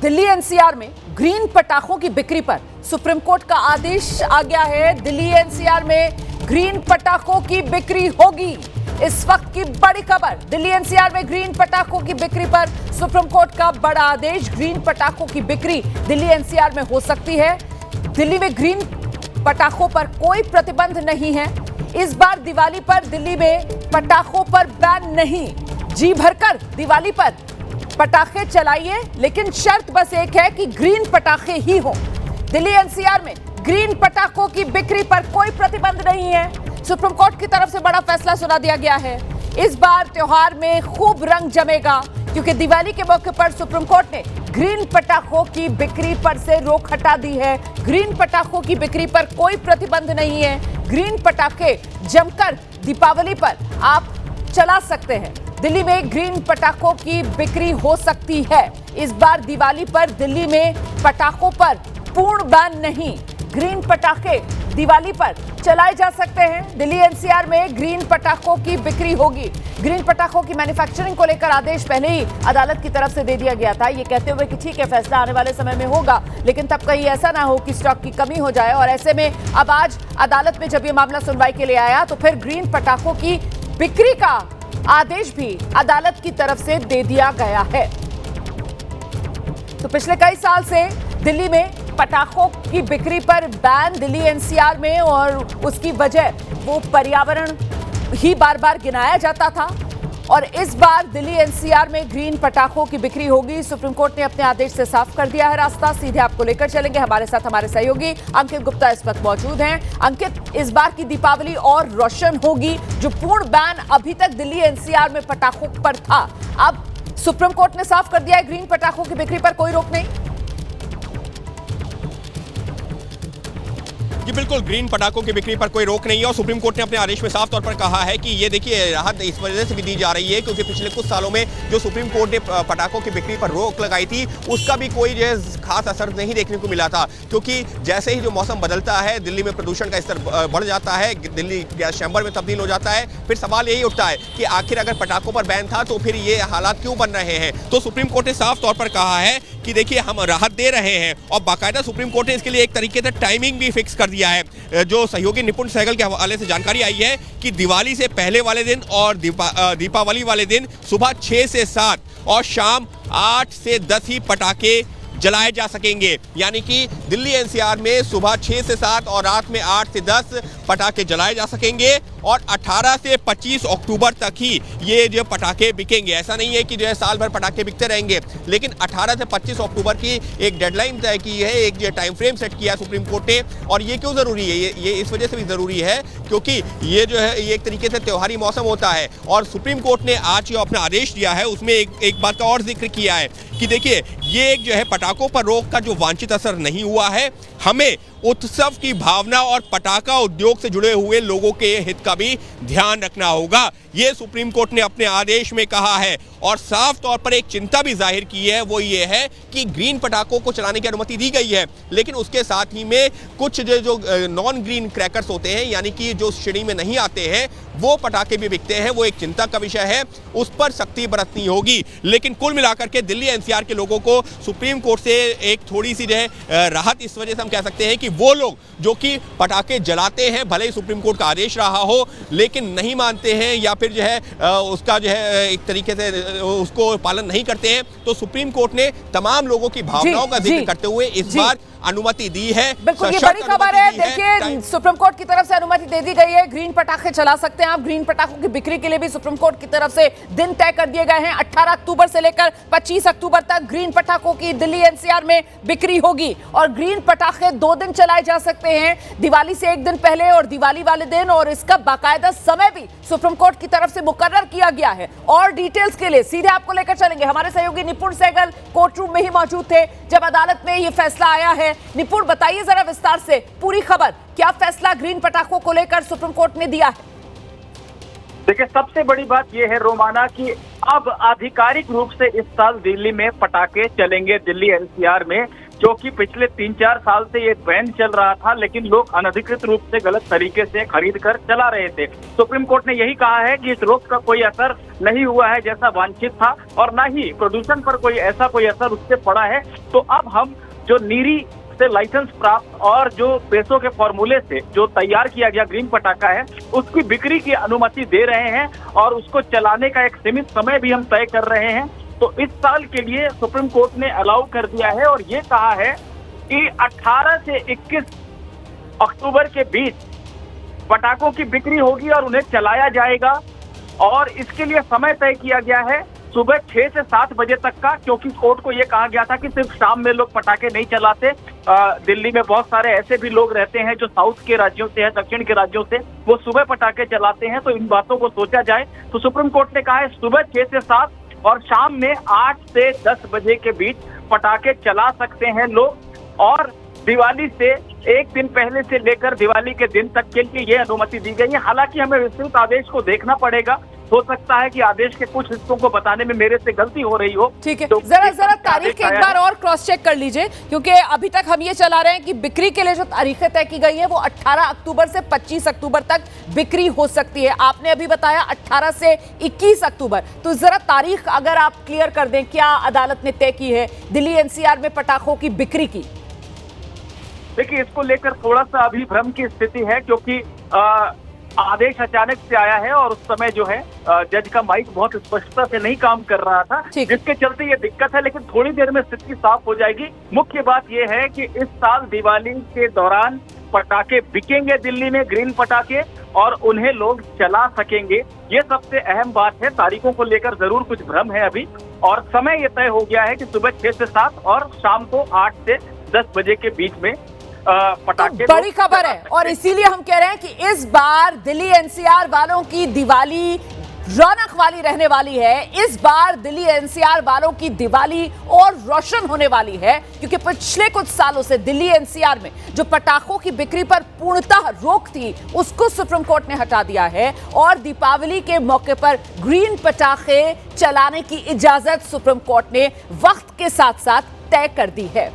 Delhi NCR में green पटाखों की बिक्री पर सुप्रीम कोर्ट का आदेश आ गया है। दिल्ली एनसीआर में ग्रीन पटाखों की बिक्री होगी। इस वक्त की बड़ी खबर, दिल्ली एनसीआर में ग्रीन पटाखों की बिक्री पर सुप्रीम कोर्ट का बड़ा आदेश। ग्रीन पटाखों की बिक्री दिल्ली एनसीआर में हो सकती है। दिल्ली में ग्रीन पटाखों पर कोई प्रतिबंध नहीं है। इस बार दिवाली पर दिल्ली में पटाखों पर बैन नहीं। जी भरकर दिवाली पर पटाखे चलाइए, लेकिन शर्त बस एक है कि ग्रीन पटाखे ही हो। दिल्ली एनसीआर में ग्रीन पटाखों की बिक्री पर कोई प्रतिबंध नहीं है। सुप्रीम कोर्ट की तरफ से बड़ा फैसला सुना दिया गया है। इस बार त्योहार में खूब रंग जमेगा, क्योंकि दिवाली के मौके पर सुप्रीम कोर्ट ने ग्रीन पटाखों की बिक्री पर से रोक हटा दी है। ग्रीन पटाखों की बिक्री पर कोई प्रतिबंध नहीं है। ग्रीन पटाखे जमकर दीपावली पर आप चला सकते हैं। दिल्ली में ग्रीन पटाखों की बिक्री हो सकती है। इस बार दिवाली पर दिल्ली में पटाखों पर पूर्ण बैन नहीं। ग्रीन पटाखे दिवाली पर चलाए जा सकते हैं। दिल्ली एनसीआर में ग्रीन पटाखों की बिक्री होगी। ग्रीन पटाखों की मैन्युफैक्चरिंग को लेकर आदेश पहले ही अदालत की तरफ से दे दिया गया था, ये कहते हुए कि ठीक है, फैसला आने वाले समय में होगा, लेकिन तब कहीं ऐसा ना हो कि स्टॉक की कमी हो जाए। और ऐसे में अब आज अदालत में जब ये मामला सुनवाई के लिए आया, तो फिर ग्रीन पटाखों की बिक्री का आदेश भी अदालत की तरफ से दे दिया गया है। तो पिछले कई साल से दिल्ली में पटाखों की बिक्री पर बैन दिल्ली एनसीआर में, और उसकी वजह वो पर्यावरण ही बार बार गिनाया जाता था। और इस बार दिल्ली एनसीआर में ग्रीन पटाखों की बिक्री होगी। सुप्रीम कोर्ट ने अपने आदेश से साफ कर दिया है रास्ता। सीधे आपको लेकर चलेंगे, हमारे साथ हमारे सहयोगी अंकित गुप्ता इस वक्त मौजूद हैं। अंकित, इस बार की दीपावली और रोशन होगी। जो पूर्ण बैन अभी तक दिल्ली एनसीआर में पटाखों पर था, अब सुप्रीम कोर्ट ने साफ कर दिया है ग्रीन पटाखों की बिक्री पर कोई रोक नहीं। जी बिल्कुल, ग्रीन पटाखों की बिक्री पर कोई रोक नहीं है। और सुप्रीम कोर्ट ने अपने आदेश में साफ तौर पर कहा है कि ये देखिए, राहत इस वजह से भी दी जा रही है क्योंकि पिछले कुछ सालों में जो सुप्रीम कोर्ट ने पटाखों की बिक्री पर रोक लगाई थी, उसका भी कोई जो है खास असर नहीं देखने को मिला था। क्योंकि जैसे ही जो मौसम बदलता है, दिल्ली में प्रदूषण का स्तर बढ़ जाता है, दिल्ली गैस चैम्बर में तब्दील हो जाता है। फिर सवाल यही उठता है कि आखिर अगर पटाखों पर बैन था तो फिर ये हालात क्यों बन रहे हैं। तो सुप्रीम कोर्ट ने साफ तौर पर कहा है कि देखिए, हम राहत दे रहे हैं, और बाकायदा सुप्रीम कोर्ट ने इसके लिए एक तरीके से टाइमिंग भी फिक्स कर दिया है। जो सहयोगी निपुण सहगल के हवाले से जानकारी आई है कि दिवाली से पहले वाले दिन और दीपावली वाले दिन सुबह 6 से 7 और शाम 8 से 10 ही पटाखे जलाए जा सकेंगे। यानी कि दिल्ली एनसीआर में सुबह 6 से 7 और रात में 8 से 10 पटाखे जलाए जा सकेंगे। और 18 से 25 अक्टूबर तक ही ये जो पटाखे बिकेंगे। ऐसा नहीं है कि जो है साल भर पटाखे बिकते रहेंगे, लेकिन 18 से 25 अक्टूबर की एक डेडलाइन तय की है, एक जो टाइम फ्रेम सेट किया है सुप्रीम कोर्ट ने। और ये क्यों ज़रूरी है? ये इस वजह से भी ज़रूरी है क्योंकि ये जो है ये एक तरीके से त्योहारी मौसम होता है। और सुप्रीम कोर्ट ने आज जो अपना आदेश दिया है, उसमें एक बात का और जिक्र किया है कि देखिए, ये एक जो है पटाखों पर रोक का जो वांछित असर नहीं हुआ है। हमें उत्सव की भावना और पटाखा उद्योग से जुड़े हुए लोगों के हित का भी ध्यान रखना होगा, ये सुप्रीम कोर्ट ने अपने आदेश में कहा है। और साफ तौर पर एक चिंता भी जाहिर की है, वो ये है कि ग्रीन पटाखों को चलाने की अनुमति दी गई है, लेकिन उसके साथ ही में कुछ जो नॉन ग्रीन क्रैकर्स होते हैं, यानी कि जो श्रेणी में नहीं आते हैं, वो पटाखे भी बिकते हैं। वो एक चिंता का विषय है, उस पर सख्ती बरतनी होगी। लेकिन कुल मिलाकर के दिल्ली एनसीआर के लोगों को सुप्रीम कोर्ट से एक थोड़ी सी जो है राहत इस वजह से हम कह सकते हैं कि वो लोग जो कि पटाखे जलाते हैं, भले ही सुप्रीम कोर्ट का आदेश रहा हो, लेकिन नहीं मानते हैं या फिर जो है उसका जो है एक तरीके से उसको पालन नहीं करते हैं, तो सुप्रीम कोर्ट ने तमाम लोगों की भावनाओं का जिक्र करते हुए इस बार अनुमति दी है। बिल्कुल, ये बड़ी खबर है। देखिए, सुप्रीम कोर्ट की तरफ से अनुमति दे दी गई है। ग्रीन पटाखे चला सकते हैं आप। ग्रीन पटाखों की बिक्री के लिए भी सुप्रीम कोर्ट की तरफ से दिन तय कर दिए गए हैं। 18 अक्टूबर से लेकर 25 अक्टूबर तक ग्रीन पटाखों की दिल्ली एनसीआर में बिक्री होगी। और ग्रीन पटाखे 2 दिन चलाए जा सकते हैं, दिवाली से 1 दिन पहले और दिवाली वाले दिन। और इसका बाकायदा समय भी सुप्रीम कोर्ट की तरफ से मुकर्रर किया गया है। और डिटेल्स के लिए सीधे आपको लेकर चलेंगे, हमारे सहयोगी निपुण सहगल कोर्ट रूम में ही मौजूद थे जब अदालत में ये फैसला आया है। निपुण, बताइए जरा विस्तार से पूरी खबर, क्या फैसला ग्रीन पटाखों को लेकर सुप्रीम कोर्ट ने दिया है? देखिए, सबसे बड़ी बात यह है रोमाना कि अब आधिकारिक रूप से इस साल दिल्ली में पटाखे चलेंगे। दिल्ली एनसीआर में क्योंकि पिछले 3-4 साल से ये बैन चल रहा था, लेकिन लोग अनधिकृत रूप से गलत तरीके से खरीद कर चला रहे थे। सुप्रीम कोर्ट ने यही कहा है कि इस रोक का कोई असर नहीं हुआ है जैसा वांछित था, और न ही प्रदूषण पर कोई असर उससे पड़ा है। तो अब हम जो नीरी से लाइसेंस प्राप्त और जो पैसों के फॉर्मूले से जो तैयार किया गया ग्रीन पटाखा है, उसकी बिक्री की अनुमति दे रहे हैं और उसको चलाने का एक सीमित समय भी हम तय कर रहे हैं। तो इस साल के लिए सुप्रीम कोर्ट ने अलाउ कर दिया है और ये कहा है कि 18 से 21 अक्टूबर के बीच पटाखों की बिक्री होगी और उन्हें चलाया जाएगा। और इसके लिए समय तय किया गया है सुबह 6 से 7 बजे तक का, क्योंकि कोर्ट को ये कहा गया था कि सिर्फ शाम में लोग पटाखे नहीं चलाते। दिल्ली में बहुत सारे ऐसे भी लोग रहते हैं जो साउथ के राज्यों से है, दक्षिण के राज्यों से, वो सुबह पटाखे चलाते हैं। तो इन बातों को सोचा जाए तो सुप्रीम कोर्ट ने कहा है सुबह 6 से 7 और शाम में 8 से 10 बजे के बीच पटाखे चला सकते हैं लोग। और दिवाली से एक दिन पहले से लेकर दिवाली के दिन तक के लिए ये अनुमति दी गई है। हालांकि हमें विस्तृत आदेश को देखना पड़ेगा, हो सकता है कि आदेश के कुछ हिस्सों को बताने में मेरे से गलती हो रही हो। ठीक है, तो जरा तारीख एक बार और क्रॉस चेक कर लीजिए, क्योंकि अभी तक हम ये चला रहे हैं कि बिक्री के लिए जो तारीखें तय की गई है वो 18 अक्टूबर से 25 अक्टूबर तक बिक्री हो सकती है। आपने अभी बताया 18 से 21 अक्टूबर, तो जरा तारीख अगर आप क्लियर कर दें, क्या अदालत ने तय की है दिल्ली एनसीआर में पटाखों की बिक्री की? देखिए, इसको लेकर थोड़ा सा अभी भ्रम की स्थिति है, क्योंकि आदेश अचानक से आया है और उस समय जो है जज का माइक बहुत स्पष्टता से नहीं काम कर रहा था, जिसके चलते ये दिक्कत है। लेकिन थोड़ी देर में स्थिति साफ हो जाएगी। मुख्य बात ये है कि इस साल दिवाली के दौरान पटाखे बिकेंगे दिल्ली में, ग्रीन पटाखे, और उन्हें लोग चला सकेंगे। ये सबसे अहम बात है। तारीखों को लेकर जरूर कुछ भ्रम है अभी, और समय ये तय हो गया है कि सुबह 6 से 7 और शाम को 8 से 10 बजे के बीच में पटाखे। तो बड़ी खबर है, और इसीलिए हम कह रहे हैं कि इस बार दिल्ली एनसीआर वालों की दिवाली रौनक वाली रहने वाली है। इस बार दिल्ली एनसीआर वालों की दिवाली और रोशन होने वाली है, क्योंकि पिछले कुछ सालों से दिल्ली एनसीआर में जो पटाखों की बिक्री पर पूर्णतः रोक थी, उसको सुप्रीम कोर्ट ने हटा दिया है और दीपावली के मौके पर ग्रीन पटाखे चलाने की इजाजत सुप्रीम कोर्ट ने वक्त के साथ साथ तय कर दी है।